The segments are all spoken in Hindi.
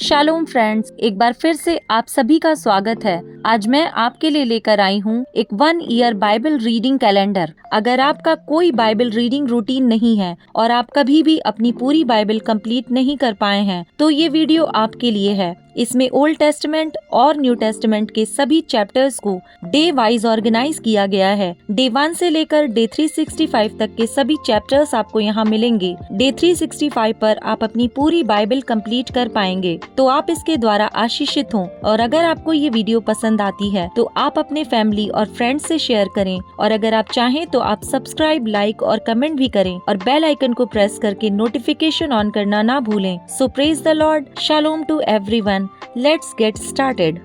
शालोम फ्रेंड्स, एक बार फिर से आप सभी का स्वागत है। आज मैं आपके लिए लेकर आई हूँ एक 1 ईयर बाइबल रीडिंग कैलेंडर। अगर आपका कोई बाइबल रीडिंग रूटीन नहीं है और आप कभी भी अपनी पूरी बाइबल कंप्लीट नहीं कर पाए हैं, तो ये वीडियो आपके लिए है। इसमें ओल्ड टेस्टमेंट और न्यू टेस्टमेंट के सभी चैप्टर्स को डे वाइज ऑर्गेनाइज किया गया है। डे 1 से लेकर डे 365 तक के सभी चैप्टर्स आपको यहाँ मिलेंगे। डे 365 पर आप अपनी पूरी बाइबल कंप्लीट कर पाएंगे, तो आप इसके द्वारा आशीषित हों। और अगर आपको ये वीडियो पसंद आती है तो आप अपने फैमिली और फ्रेंड्स से शेयर करें, और अगर आप चाहें तो आप सब्सक्राइब, लाइक और कमेंट भी करें और बेल आइकन को प्रेस करके नोटिफिकेशन ऑन करना ना भूलें। So praise the Lord, shalom to everyone. Let's get started.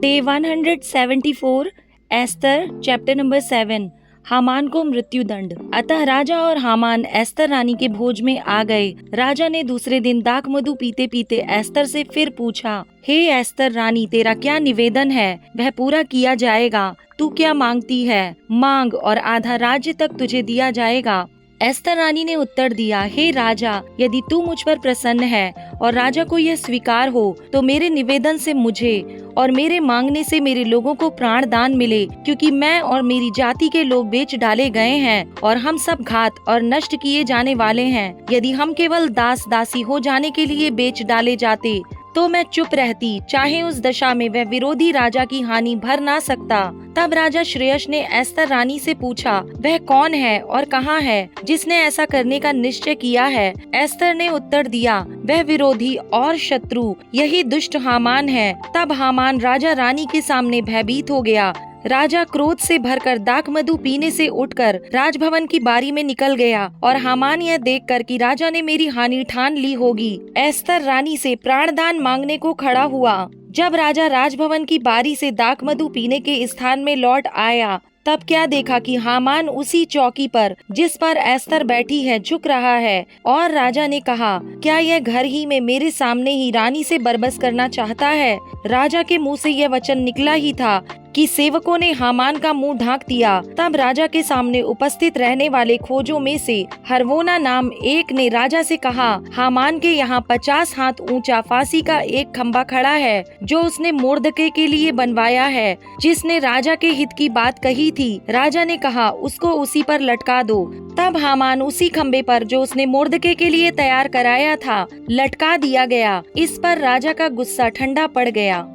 Day 174, Esther chapter number 7, Haman को मृत्युदंड। अतः राजा और हामान एस्तर रानी के भोज में आ गए। राजा ने दूसरे दिन दाख मधु पीते पीते एस्तर से फिर पूछा, हे एस्तर रानी, तेरा क्या निवेदन है? वह पूरा किया जाएगा। तू क्या मांगती है? मांग और आधा राज्य तक तुझे दिया जाएगा। एस्तर रानी ने उत्तर दिया, हे राजा, यदि तू मुझ पर प्रसन्न है और राजा को यह स्वीकार हो, तो मेरे निवेदन से मुझे और मेरे मांगने से मेरे लोगों को प्राण दान मिले, क्योंकि मैं और मेरी जाति के लोग बेच डाले गए हैं और हम सब घात और नष्ट किए जाने वाले हैं। यदि हम केवल दास दासी हो जाने के लिए बेच डाले जाते तो मैं चुप रहती, चाहे उस दशा में वह विरोधी राजा की हानि भर ना सकता। तब राजा श्रेयस ने एस्तर रानी से पूछा, वह कौन है और कहाँ है जिसने ऐसा करने का निश्चय किया है? एस्तर ने उत्तर दिया, वह विरोधी और शत्रु यही दुष्ट हामान है। तब हामान राजा रानी के सामने भयभीत हो गया। राजा क्रोध से भरकर दाख मधु पीने से उठकर राजभवन की बारी में निकल गया, और हामान यह देखकर कि राजा ने मेरी हानि ठान ली होगी, एस्तर रानी से प्राणदान मांगने को खड़ा हुआ। जब राजा राजभवन की बारी से दाख मधु पीने के स्थान में लौट आया, तब क्या देखा कि हामान उसी चौकी पर जिस पर एस्तर बैठी है झुक रहा है। और राजा ने कहा, क्या यह घर ही में मेरे सामने ही रानी से बरबस करना चाहता है? राजा के मुंह से यह वचन निकला ही था कि सेवकों ने हामान का मुंह ढांक दिया। तब राजा के सामने उपस्थित रहने वाले खोजों में से हरवोना नाम एक ने राजा से कहा, हामान के यहाँ 50 हाथ ऊंचा फांसी का एक खंबा खड़ा है, जो उसने मोर्दके के लिए बनवाया है, जिसने राजा के हित की बात कही थी। राजा ने कहा, उसको उसी पर लटका दो। तब हामान उसी खंबे पर जो उसने मोर्दके के लिए तैयार कराया था लटका दिया गया। इस पर राजा का गुस्सा ठंडा पड़ गया।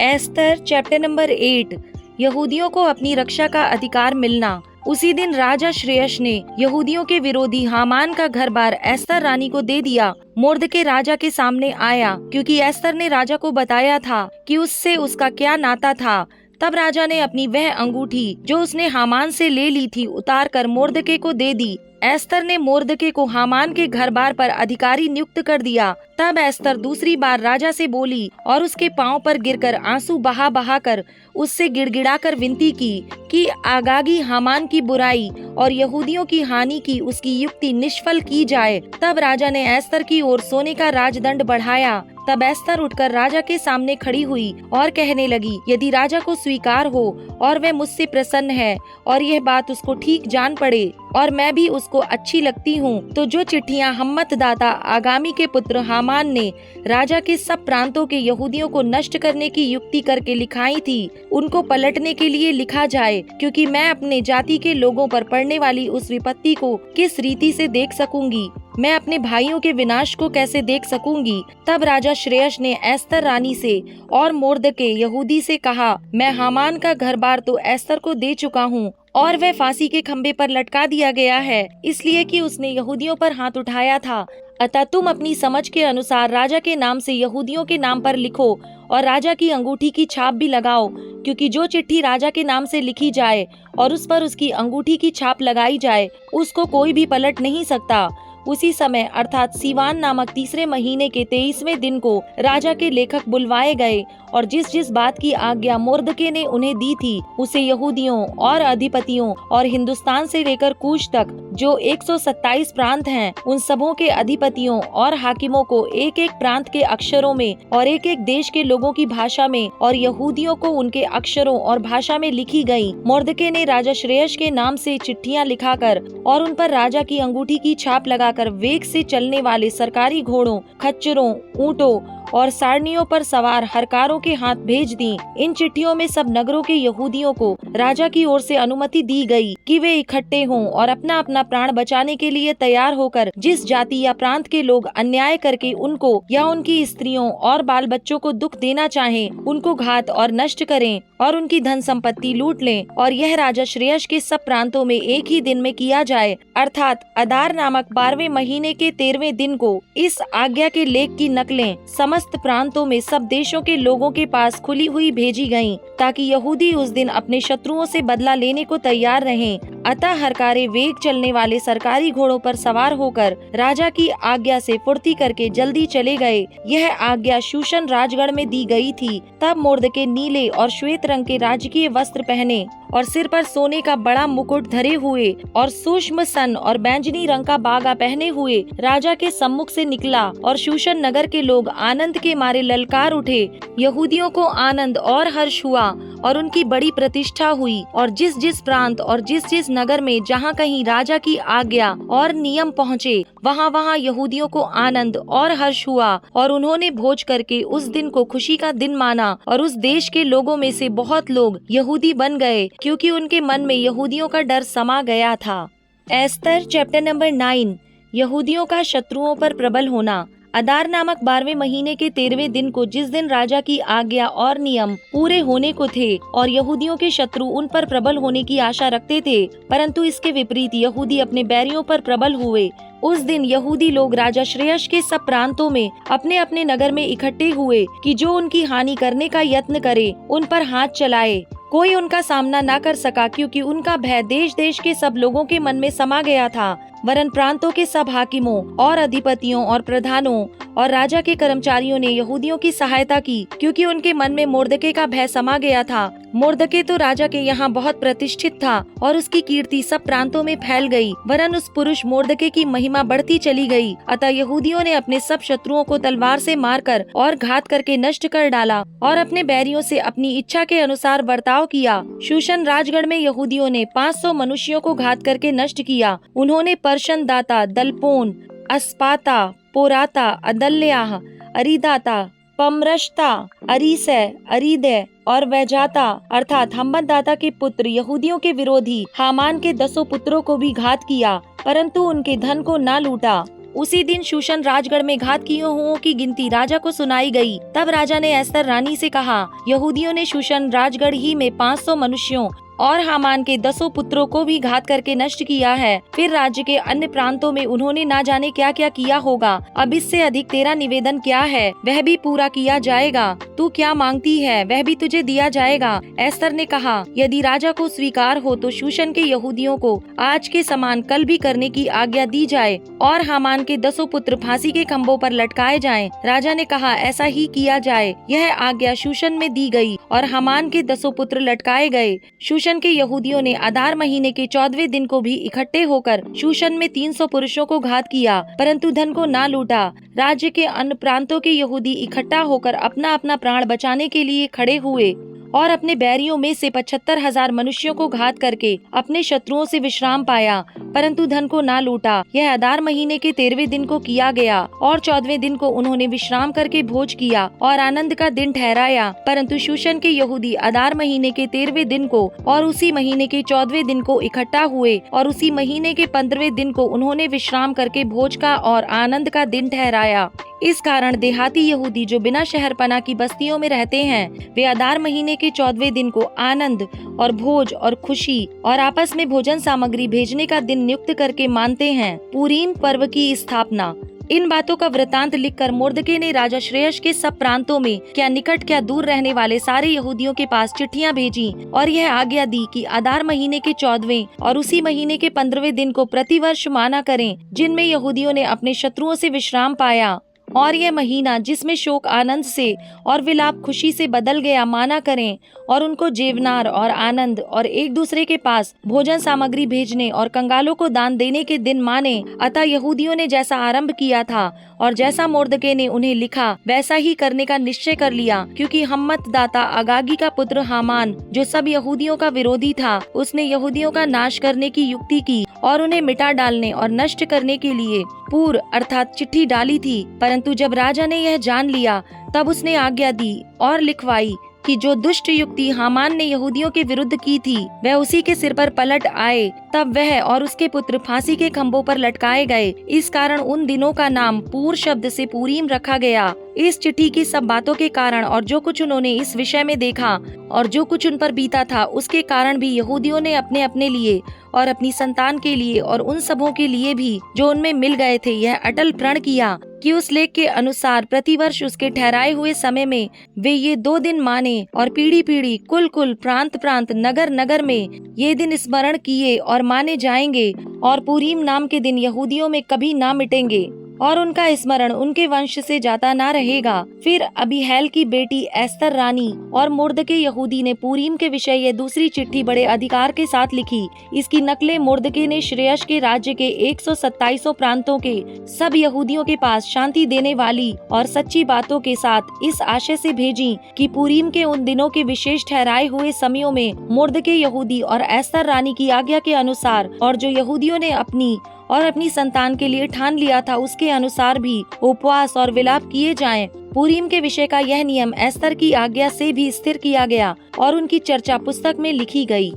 एस्तर चैप्टर नंबर 8, यहूदियों को अपनी रक्षा का अधिकार मिलना। उसी दिन राजा श्रेयस ने यहूदियों के विरोधी हामान का घर बार एस्तर रानी को दे दिया। मोर्दके राजा के सामने आया, क्योंकि एस्तर ने राजा को बताया था कि उससे उसका क्या नाता था। तब राजा ने अपनी वह अंगूठी जो उसने हामान से ले ली थी उतार कर मोर्दके को दे दी। एस्तर ने मोर्दके को हामान के घर बार पर अधिकारी नियुक्त कर दिया। तब एस्तर दूसरी बार राजा से बोली और उसके पांव पर गिरकर आंसू बहा बहा कर उससे गिड़गिड़ाकर विनती की कि आगागी हामान की बुराई और यहूदियों की हानि की उसकी युक्ति निष्फल की जाए। तब राजा ने एस्तर की ओर सोने का राजदंड बढ़ाया। तब एस्तर उठकर राजा के सामने खड़ी हुई और कहने लगी, यदि राजा को स्वीकार हो और वह मुझसे प्रसन्न है और यह बात उसको ठीक जान पड़े और मैं भी उसको अच्छी लगती हूँ, तो जो चिट्ठियाँ हम्मतदाता आगामी के पुत्र हामान ने राजा के सब प्रांतों के यहूदियों को नष्ट करने की युक्ति करके लिखाई थी, उनको पलटने के लिए लिखा जाए, क्योंकि मैं अपने जाति के लोगों पर पड़ने वाली उस विपत्ति को किस रीति से देख सकूंगी, मैं अपने भाइयों के विनाश को कैसे देख सकूंगी। तब राजा श्रेयस ने एस्तर रानी से और मोर्दके यहूदी से कहा, मैं हामान का घर बार तो एस्तर को दे चुका हूँ और वह फांसी के खंबे पर लटका दिया गया है, इसलिए कि उसने यहूदियों पर हाथ उठाया था। अतः तुम अपनी समझ के अनुसार राजा के नाम से यहूदियों के नाम पर लिखो और राजा की अंगूठी की छाप भी लगाओ, क्योंकि जो चिट्ठी राजा के नाम से लिखी जाए और उस पर उसकी अंगूठी की छाप लगाई जाए, उसको कोई भी पलट नहीं सकता। उसी समय अर्थात सीवान नामक तीसरे महीने के 23वें दिन को राजा के लेखक बुलवाए गए, और जिस जिस बात की आज्ञा मोर्दके ने उन्हें दी थी, उसे यहूदियों और अधिपतियों और हिंदुस्तान से लेकर कूश तक जो 127 प्रांत हैं, उन सबों के अधिपतियों और हाकिमों को एक एक प्रांत के अक्षरों में और एक एक देश के लोगों की भाषा में और यहूदियों को उनके अक्षरों और भाषा में लिखी गई। मोर्दके ने राजा श्रेयस के नाम से चिट्ठियां लिखाकर और उन पर राजा की अंगूठी की छाप लगाकर वेग से चलने वाले सरकारी घोड़ों, खच्चरों, ऊँटों और सारनियों पर सवार हरकारों के हाथ भेज दी। इन चिट्ठियों में सब नगरों के यहूदियों को राजा की ओर से अनुमति दी गई कि वे इकट्ठे हों और अपना अपना प्राण बचाने के लिए तैयार होकर जिस जाति या प्रांत के लोग अन्याय करके उनको या उनकी स्त्रियों और बाल बच्चों को दुख देना चाहें, उनको घात और नष्ट करें और उनकी धन संपत्ति लूट लें। और यह राजा श्रेयस के सब प्रांतों में एक ही दिन में किया जाए, अर्थात अदार नामक 12वें महीने के 13वें दिन को। इस आज्ञा के लेख की नकलें समस्त प्रांतों में सब देशों के लोगों के पास खुली हुई भेजी गईं, ताकि यहूदी उस दिन अपने शत्रुओं से बदला लेने को तैयार रहें। अतः हरकारे वेग चलने वाले सरकारी घोड़ों पर सवार होकर राजा की आज्ञा से फुर्ती करके जल्दी चले गए। यह आज्ञा शूशन राजगढ़ में दी गई थी। तब मोर्दके नीले और श्वेत रंग के राजकीय वस्त्र पहने और सिर पर सोने का बड़ा मुकुट धरे हुए और सूक्ष्म सन और बैंजनी रंग का बागा पहने हुए राजा के सम्मुख से निकला। और शूशन नगर के लोग आनंद के मारे ललकार उठे। यहूदियों को आनंद और हर्ष हुआ और उनकी बड़ी प्रतिष्ठा हुई। और जिस जिस प्रांत और जिस जिस नगर में जहाँ कहीं राजा की आज्ञा और नियम पहुँचे, वहाँ वहाँ यहूदियों को आनंद और हर्ष हुआ। और उन्होंने भोज करके उस दिन को खुशी का दिन माना। और उस देश के लोगों में से बहुत लोग यहूदी बन गए, क्योंकि उनके मन में यहूदियों का डर समा गया था। Esther chapter number 9। यहूदियों का शत्रुओं पर प्रबल होना। अदार नामक 12वें महीने के 13वें दिन को, जिस दिन राजा की आज्ञा और नियम पूरे होने को थे और यहूदियों के शत्रु उन पर प्रबल होने की आशा रखते थे, परंतु इसके विपरीत यहूदी अपने बैरियों पर प्रबल हुए। उस दिन यहूदी लोग राजा श्रेयस के सब प्रांतों में अपने अपने नगर में इकट्ठे हुए कि जो उनकी हानि करने का यत्न करे, उन पर हाथ चलाए। कोई उनका सामना न कर सका, क्योंकि उनका भय देश देश के सब लोगों के मन में समा गया था। वरन प्रांतों के सब हाकिमों और अधिपतियों और प्रधानों और राजा के कर्मचारियों ने यहूदियों की सहायता की, क्योंकि उनके मन में मोर्दके का भय समा गया था। मोर्दके तो राजा के यहाँ बहुत प्रतिष्ठित था और उसकी कीर्ति सब प्रांतों में फैल गई। वरन उस पुरुष मोर्दके की महिमा बढ़ती चली गई। अतः यहूदियों ने अपने सब शत्रुओं को तलवार से मारकर और घात करके नष्ट कर डाला और अपने बैरियों से अपनी इच्छा के अनुसार बर्ताव किया। शूशन राजगढ़ में यहूदियों ने 500 मनुष्यों को घात करके नष्ट किया। उन्होंने पर्शन दाता, दलपोन, अस्पाता, पोराता, अदल्याह, अरिदाता, पमरश्ता, अरीसै, अरीदे और वैजाता अर्थात हम्मदाता के पुत्र यहूदियों के विरोधी हामान के 10 पुत्रों को भी घात किया, परंतु उनके धन को न लूटा। उसी दिन शूशन राजगढ़ में घात किए हुओं की गिनती राजा को सुनाई गई। तब राजा ने एस्तर रानी से कहा, यहूदियों ने शूशन राजगढ़ ही में 500 मनुष्यों और हामान के 10 पुत्रों को भी घात करके नष्ट किया है। फिर राज्य के अन्य प्रांतों में उन्होंने ना जाने क्या क्या किया होगा। अब इससे अधिक तेरा निवेदन क्या है, वह भी पूरा किया जाएगा। तू क्या मांगती है, वह भी तुझे दिया जाएगा। एस्तर ने कहा, यदि राजा को स्वीकार हो तो शूशन के यहूदियों को आज के समान कल भी करने की आज्ञा दी जाए और हामान के 10 पुत्र फांसी के खंभों पर लटकाए जाएं। राजा ने कहा, ऐसा ही किया जाए। यह आज्ञा शूशन में दी गई और हामान के 10 पुत्र लटकाए गए। शूशन के यहूदियों ने अदार महीने के 14वें दिन को भी इकट्ठे होकर शूशन में 300 पुरुषों को घात किया, परंतु धन को ना लूटा। राज्य के अन्य प्रांतों के यहूदी इकट्ठा होकर अपना अपना प्राण बचाने के लिए खड़े हुए और अपने बैरियों में से 75,000 मनुष्यों को घात करके अपने शत्रुओं से विश्राम पाया, परंतु धन को ना लूटा। यह अदार महीने के 13वें दिन को किया गया और 14वें दिन को उन्होंने विश्राम करके भोज किया और आनंद का दिन ठहराया। परंतु शूशन के यहूदी अदार महीने के 13वें दिन को और उसी महीने के 14वें दिन को इकट्ठा हुए और उसी महीने के 15वें दिन को उन्होंने विश्राम करके भोज का और आनंद का दिन ठहराया। इस कारण देहाती यहूदी जो बिना शहरपना की बस्तियों में रहते हैं, वे अदार महीने के 14वें दिन को आनंद और भोज और खुशी और आपस में भोजन सामग्री भेजने का दिन नियुक्त करके मानते हैं। पूरीम पर्व की स्थापना। इन बातों का वृतांत लिखकर मोर्दके ने राजा श्रेयस के सब प्रांतों में क्या निकट क्या दूर रहने वाले सारे यहूदियों के पास चिट्ठियां भेजी और यह आज्ञा दी कि अदार महीने के 14वें और उसी महीने के 15वें दिन को प्रतिवर्ष माना करें, जिनमें यहूदियों ने अपने शत्रुओं से विश्राम पाया। और यह महीना जिसमें शोक आनंद से और विलाप खुशी से बदल गया माना करें, और उनको जेवनार और आनंद और एक दूसरे के पास भोजन सामग्री भेजने और कंगालों को दान देने के दिन माने। अतः यहूदियों ने जैसा आरंभ किया था और जैसा मोर्दके ने उन्हें लिखा वैसा ही करने का निश्चय कर लिया, क्योंकि हम्मतदाता अगागी का पुत्र हामान, जो सब यहूदियों का विरोधी था, उसने यहूदियों का नाश करने की युक्ति की और उन्हें मिटा डालने और नष्ट करने के लिए पूर अर्थात चिट्ठी डाली थी। परंतु जब राजा ने यह जान लिया तब उसने आज्ञा दी और लिखवाई कि जो दुष्ट युक्ति हामान ने यहूदियों के विरुद्ध की थी वह उसी के सिर पर पलट आए। तब वह और उसके पुत्र फांसी के खंभों पर लटकाए गए। इस कारण उन दिनों का नाम पूर शब्द से पूरीम रखा गया। इस चिट्ठी की सब बातों के कारण और जो कुछ उन्होंने इस विषय में देखा और जो कुछ उन पर बीता था उसके कारण भी यहूदियों ने अपने अपने लिए और अपनी संतान के लिए और उन सबों के लिए भी जो उनमें मिल गए थे यह अटल प्रण किया कि उस लेख के अनुसार प्रतिवर्ष उसके ठहराए हुए समय में वे ये 2 दिन माने और पीढ़ी पीढ़ी कुल कुल प्रांत प्रांत नगर नगर में ये दिन स्मरण किए और माने जाएंगे और पूरीम नाम के दिन यहूदियों में कभी ना मिटेंगे और उनका स्मरण उनके वंश से जाता ना रहेगा। फिर अबीहैल की बेटी एस्तर रानी और मुर्दके यहूदी ने पूरीम के विषय ये दूसरी चिट्ठी बड़े अधिकार के साथ लिखी। इसकी नकलें मुर्दके ने श्रेयश के राज्य के 127 प्रांतों के सब यहूदियों के पास शांति देने वाली और सच्ची बातों के साथ इस आशय से भेजी कि पूरीम के उन दिनों के विशेष ठहराए हुए समयों में मुर्दके यहूदी और एस्तर रानी की आज्ञा के अनुसार और जो यहूदियों ने अपनी और अपनी संतान के लिए ठान लिया था उसके अनुसार भी उपवास और विलाप किए जाएं। पूरीम के विषय का यह नियम एस्तर की आज्ञा से भी स्थिर किया गया और उनकी चर्चा पुस्तक में लिखी गई।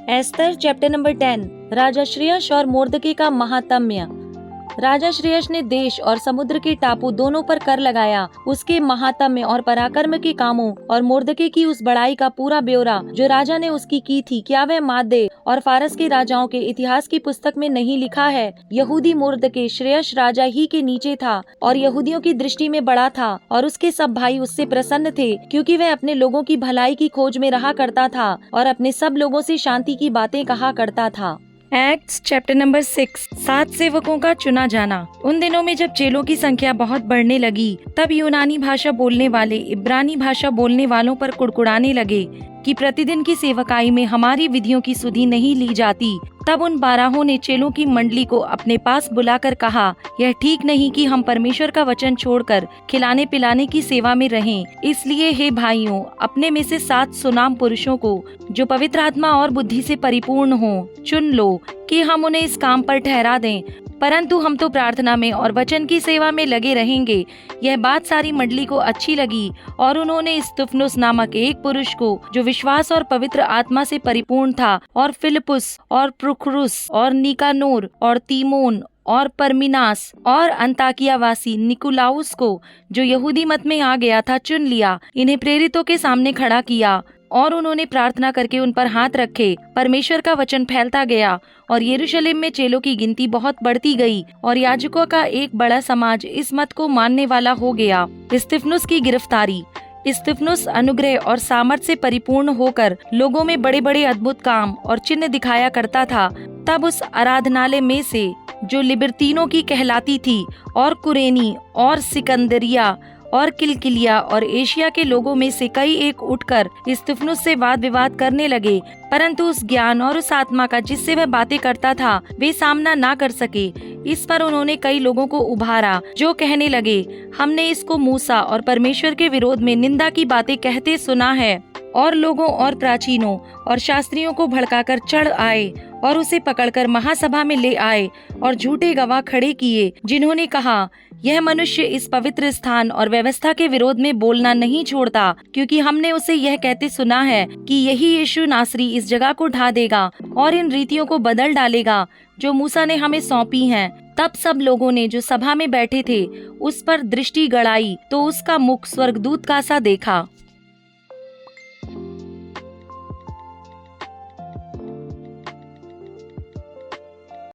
Esther chapter number 10। राजा श्रेयश और मोर्दके का महात्म्य। राजा श्रेयश ने देश और समुद्र के टापू दोनों पर कर लगाया। उसके महात्म्य और पराक्रम के कामों और मोर्दके की उस बड़ाई का पूरा ब्यौरा जो राजा ने उसकी की थी, क्या वह मादे और फारस के राजाओं के इतिहास की पुस्तक में नहीं लिखा है? यहूदी मोर्दके श्रेयश राजा ही के नीचे था और यहूदियों की दृष्टि में बड़ा था और उसके सब भाई उससे प्रसन्न थे, क्योंकि वह अपने लोगों की भलाई की खोज में रहा करता था और अपने सब लोगों से शांति की बातें कहा करता था। Acts chapter number 6। 7 सेवकों का चुना जाना। उन दिनों में जब चेलों की संख्या बहुत बढ़ने लगी तब यूनानी भाषा बोलने वाले इब्रानी भाषा बोलने वालों पर कुड़कुड़ाने लगे कि प्रतिदिन की सेवकाई में हमारी विधियों की सुधि नहीं ली जाती। तब उन 12 ने चेलों की मंडली को अपने पास बुलाकर कहा, यह ठीक नहीं कि हम परमेश्वर का वचन छोड़कर खिलाने पिलाने की सेवा में रहें। इसलिए हे भाइयों, अपने में से 7 सुनाम पुरुषों को जो पवित्र आत्मा और बुद्धि से परिपूर्ण हों चुन लो कि हम उन्हें इस काम पर ठहरा दें। परंतु हम तो प्रार्थना में और वचन की सेवा में लगे रहेंगे। यह बात सारी मंडली को अच्छी लगी और उन्होंने स्तिफनुस नामक एक पुरुष को जो विश्वास और पवित्र आत्मा से परिपूर्ण था और फिलिपुस और प्रुखरुस और निकानोर और तीमोन और परमिनास और अंताकियावासी निकुलाउस को जो यहूदी मत में आ गया था चुन लिया। इन्हें प्रेरितों के सामने खड़ा किया और उन्होंने प्रार्थना करके उन पर हाथ रखे। परमेश्वर का वचन फैलता गया और यरूशलेम में चेलों की गिनती बहुत बढ़ती गई और याजकों का एक बड़ा समाज इस मत को मानने वाला हो गया। स्तिफनुस की गिरफ्तारी। स्तिफनुस अनुग्रह और सामर्थ से परिपूर्ण होकर लोगों में बड़े बड़े अद्भुत काम और चिन्ह दिखाया करता था। तब उस आराधनालय में से जो लिबर्तीनों की कहलाती थी और कुरेनी और सिकंदरिया और किलकिलिया और एशिया के लोगों में से कई एक उठकर स्तिफनुस से वाद विवाद करने लगे, परंतु उस ज्ञान और उस आत्मा का जिससे वह बातें करता था वे सामना ना कर सके। इस पर उन्होंने कई लोगों को उभारा जो कहने लगे, हमने इसको मूसा और परमेश्वर के विरोध में निंदा की बातें कहते सुना है। और लोगों और प्राचीनों और शास्त्रियों को भड़काकर चढ़ आए और उसे पकड़कर महासभा में ले आए और झूठे गवाह खड़े किए, जिन्होंने कहा, यह मनुष्य इस पवित्र स्थान और व्यवस्था के विरोध में बोलना नहीं छोड़ता, क्योंकि हमने उसे यह कहते सुना है कि यही यीशु नासरी इस जगह को ढा देगा और इन रीतियों को बदल डालेगा जो मूसा ने हमें सौंपी हैं। तब सब लोगों ने जो सभा में बैठे थे उस पर दृष्टि गड़ाई तो उसका मुख स्वर्गदूत का सा देखा।